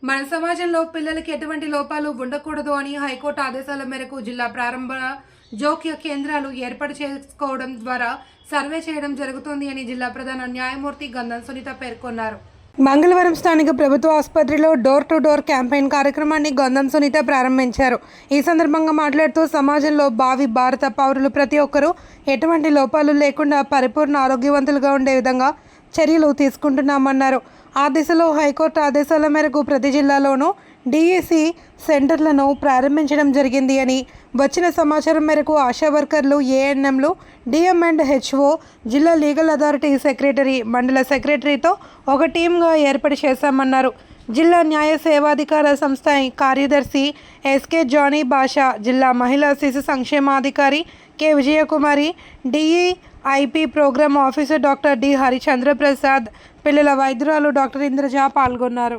మన సమాజంలో పిల్లలకి ఎటువంటి లోపాలు ఉండకూడదు అని హైకోర్టు ఆదేశాల మేరకు జిల్లా ప్రారంభ జోక్య కేంద్రాలు ఏర్పాటు చేసుకోవడం ద్వారా సర్వే చేయడం జరుగుతుంది అని జిల్లా ప్రధాన న్యాయమూర్తి గంధం సునీత పేర్కొన్నారు. మంగళవారం స్థానిక ప్రభుత్వ ఆసుపత్రిలో డోర్ టు డోర్ క్యాంపెయిన్ కార్యక్రమాన్ని గంధం సునీత ప్రారంభించారు. ఈ సందర్భంగా మాట్లాడుతూ సమాజంలో భావి భారత పౌరులు ప్రతి ఒక్కరూ ఎటువంటి లోపాలు లేకుండా పరిపూర్ణ ఆరోగ్యవంతులుగా ఉండే విధంగా చర్యలు తీసుకుంటున్నామన్నారు. ఆ దిశలో హైకోర్టు ఆదేశాల మేరకు ప్రతి జిల్లాలోనూ డిఎసి సెంటర్లను ప్రారంభించడం జరిగింది అని, వచ్చిన సమాచారం మేరకు ఆశా వర్కర్లు, ఏఎన్ఎంలు, డిఎం అండ్ హెచ్ఓ, జిల్లా లీగల్ అథారిటీ సెక్రటరీ, మండల సెక్రటరీతో ఒక టీమ్గా ఏర్పాటు చేశామన్నారు. జిల్లా న్యాయ సేవాధికార సంస్థ కార్యదర్శి ఎస్కే జానీ బాషా, జిల్లా మహిళా శిశు సంక్షేమాధికారి K Vijayakumari, DEIP programme officer doctor D Harichandraprasad, పిల్లల వైద్యురాలు డాక్టర్ ఇంద్రజ పాల్గొన్నారు.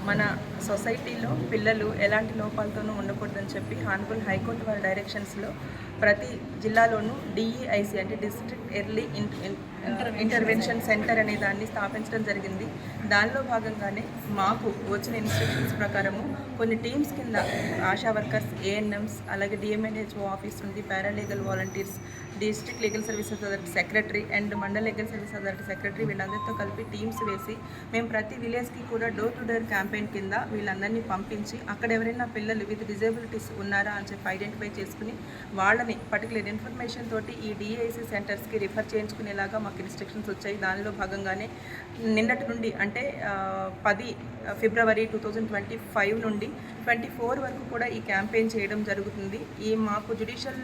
మన సొసైటీలో పిల్లలు ఎలాంటి లోపాలతోనూ ఉండకూడదని చెప్పి హానరబుల్ హైకోర్టు వారి డైరెక్షన్స్లో ప్రతి జిల్లాలోనూ డిఈఐసి అంటే డిస్ట్రిక్ట్ ఎర్లీ ఇంటర్వెన్షన్ సెంటర్ అనే దాన్ని స్థాపించడం జరిగింది. దానిలో భాగంగానే మాకు వచ్చిన ఇన్స్ట్రక్షన్స్ ప్రకారము కొన్ని టీమ్స్ కింద ఆశా వర్కర్స్, ఏఎన్ఎంస్, అలాగే డిఎంఎన్హెచ్ఓ ఆఫీస్ నుండి paralegal volunteers, district legal services authority secretary and మండల లీగల్ సర్వీస్ అథారిటీ సెక్రటరీ వీళ్ళందరితో కలిపి టీమ్స్ వేసి మేము ప్రతి విలేజ్కి కూడా డోర్ టు డోర్ క్యాంపెయిన్ కింద వీళ్ళందరినీ పంపించి అక్కడ ఎవరైనా పిల్లలు విత్ డిజేబిలిటీస్ ఉన్నారా అని చెప్పి ఐడెంటిఫై చేసుకుని వాళ్ళని పర్టికులర్ ఇన్ఫర్మేషన్ తోటి ఈ డిఐసి సెంటర్స్కి రిఫర్ చేయించుకునేలాగా మాకు ఇన్స్ట్రక్షన్స్ వచ్చాయి. దానిలో భాగంగానే నిన్నటి నుండి అంటే 10 ఫిబ్రవరి 2025 నుండి 24 వరకు కూడా ఈ క్యాంపెయిన్ చేయడం జరుగుతుంది. ఈ మాకు judicial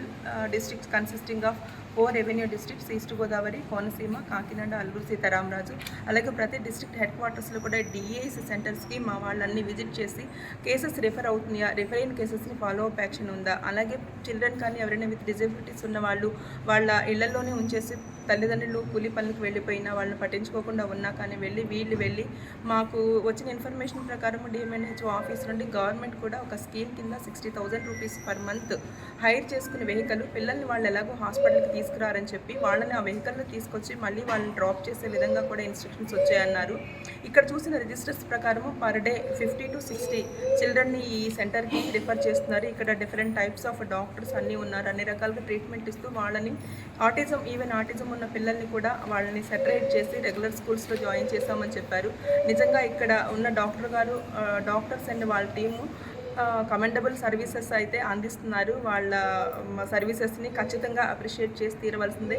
districts consisting of 4 revenue districts, east Godavari, Konaseema, Kakinada, Alluri Sitaramaraju, అలాగే ప్రతి డిస్ట్రిక్ట్ హెడ్ క్వార్టర్స్లో కూడా డిఐసి సెంటర్స్కి మా వాళ్ళన్నీ విజిట్ చేసి కేసెస్ రిఫర్ అవుతున్నాయా, రిఫర్ అయిన కేసెస్ని ఫాలో అప్ యాక్షన్ ఉందా, అలాగే చిల్డ్రన్ కానీ ఎవరైనా విత్ డిజేబిలిటీస్ ఉన్న వాళ్ళు వాళ్ళ ఇళ్లలోనే ఉంచేసి తల్లిదండ్రులు కూలి పనులకు వెళ్ళిపోయినా వాళ్ళని పట్టించుకోకుండా ఉన్నా కానీ వీళ్ళు వెళ్ళి మాకు వచ్చిన ఇన్ఫర్మేషన్ ప్రకారం డిఎంఎన్హెచ్ఓ ఆఫీస్ నుండి గవర్నమెంట్ కూడా ఒక స్కీమ్ కింద 60,000 రూపీస్ పర్ మంత్ హైర్ చేసుకునే వెహికల్ పిల్లల్ని వాళ్ళు ఎలాగో హాస్పిటల్కి తీసుకురారని చెప్పి వాళ్ళని ఆ వెహికల్లో తీసుకొచ్చి మళ్ళీ వాళ్ళని డ్రాప్ చేసే విధంగా కూడా ఇన్స్ట్రక్షన్స్ వచ్చాయన్నారు. ఇక్కడ చూసిన రిజిస్టర్స్ ప్రకారము పర్ డే 50 to 60 చిల్డ్రన్ని ఈ సెంటర్కి రిఫర్ చేస్తున్నారు. ఇక్కడ డిఫరెంట్ టైప్స్ ఆఫ్ డాక్టర్స్ అన్నీ ఉన్నారు. అన్ని రకాలుగా ట్రీట్మెంట్ ఇస్తూ వాళ్ళని ఆటిజం ఉన్న పిల్లల్ని కూడా వాళ్ళని సెపరేట్ చేసి రెగ్యులర్ స్కూల్స్లో జాయిన్ చేశామని చెప్పారు. నిజంగా ఇక్కడ ఉన్న డాక్టర్స్ అండ్ వాళ్ళ టీము కమెండబుల్ సర్వీసెస్ అయితే అందిస్తున్నారు. వాళ్ళ సర్వీసెస్ని ఖచ్చితంగా అప్రిషియేట్ చేసి తీరవలసిందే.